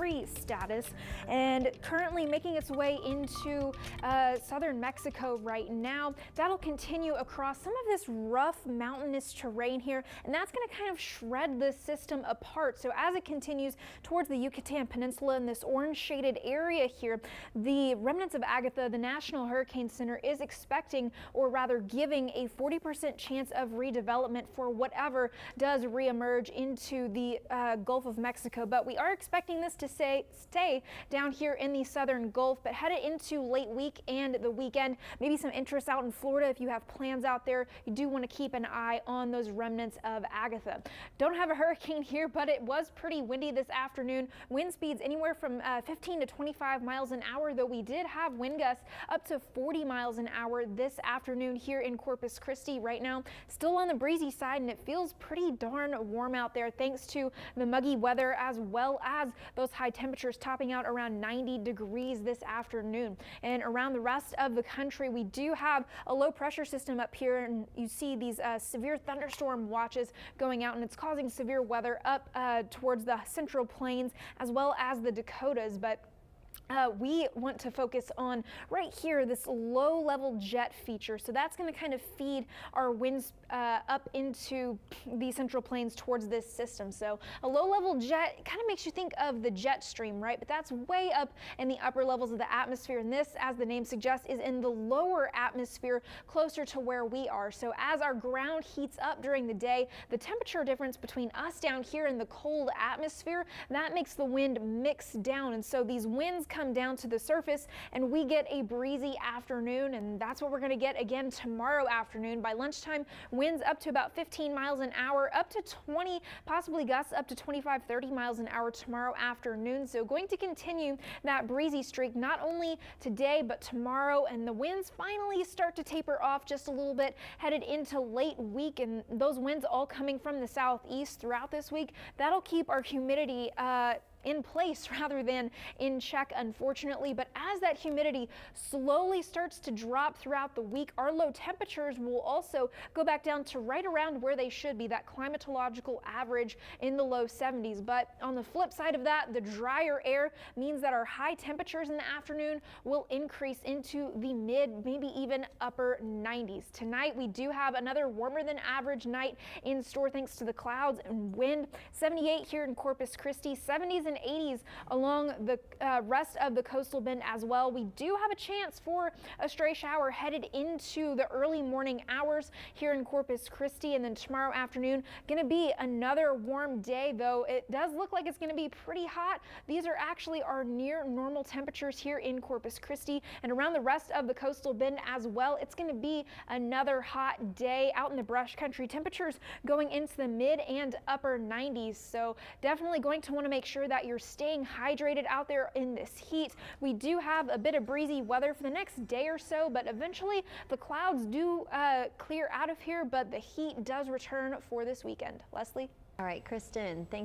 3 status and currently making its way into southern Mexico right now. That'll continue across some of this rough mountainous terrain here, and that's going to kind of shred the system apart. So as it continues towards the Yucatan Peninsula in this orange shaded area here, the remnants of Agatha, the National Hurricane Center is expecting, or rather giving, a 40% chance of redevelopment for whatever does reemerge into the Gulf of Mexico. But we are expecting this to stay down here in the southern Gulf, but headed into late week and the weekend. Maybe some interest out in Florida if you have plans out there. You do want to keep an eye on those remnants of Agatha. Don't have a hurricane here, but it was pretty windy this afternoon. Wind speeds anywhere from 15 to 25 miles an hour, though we did have wind gusts up to 40 miles an hour this afternoon here in Corpus Christi. Right now, still on the breezy side, and it feels pretty darn warm out there thanks to the muggy weather as well as those high temperatures topping out around 90 degrees this afternoon. And around the rest of the country, we do have a low pressure system up here, and you see these severe thunderstorm watches going out, and it's causing severe weather up towards the central plains as well as the Dakotas. But we want to focus on right here, this low level jet feature. So that's going to kind of feed our winds up into the central plains towards this system. So a low level jet kind of makes you think of the jet stream, right? But that's way up in the upper levels of the atmosphere. And this, as the name suggests, is in the lower atmosphere closer to where we are. So as our ground heats up during the day, the temperature difference between us down here in the cold atmosphere, that makes the wind mix down. And so these winds come down to the surface and we get a breezy afternoon, and that's what we're going to get again tomorrow afternoon. By lunchtime, winds up to about 15 miles an hour, up to 20, possibly gusts up to 25-30 miles an hour tomorrow afternoon. So going to continue that breezy streak not only today but tomorrow, and the winds finally start to taper off just a little bit headed into late week, and those winds all coming from the southeast throughout this week. That'll keep our humidity in place rather than in check, unfortunately. But as that humidity slowly starts to drop throughout the week, our low temperatures will also go back down to right around where they should be, that climatological average in the low 70s. But on the flip side of that, the drier air means that our high temperatures in the afternoon will increase into the mid, maybe even upper 90s. Tonight, we do have another warmer than average night in store thanks to the clouds and wind. 78 here in Corpus Christi, 70s and 80s along the rest of the coastal bend as well. We do have a chance for a stray shower headed into the early morning hours here in Corpus Christi, and then tomorrow afternoon going to be another warm day, though it does look like it's going to be pretty hot. These are actually our near normal temperatures here in Corpus Christi and around the rest of the coastal bend as well. It's going to be another hot day out in the brush country, temperatures going into the mid and upper 90s. So definitely going to want to make sure that you're staying hydrated out there in this heat. We do have a bit of breezy weather for the next day or so, but eventually the clouds do clear out of here, but the heat does return for this weekend. Leslie? All right, Kristen, thank you.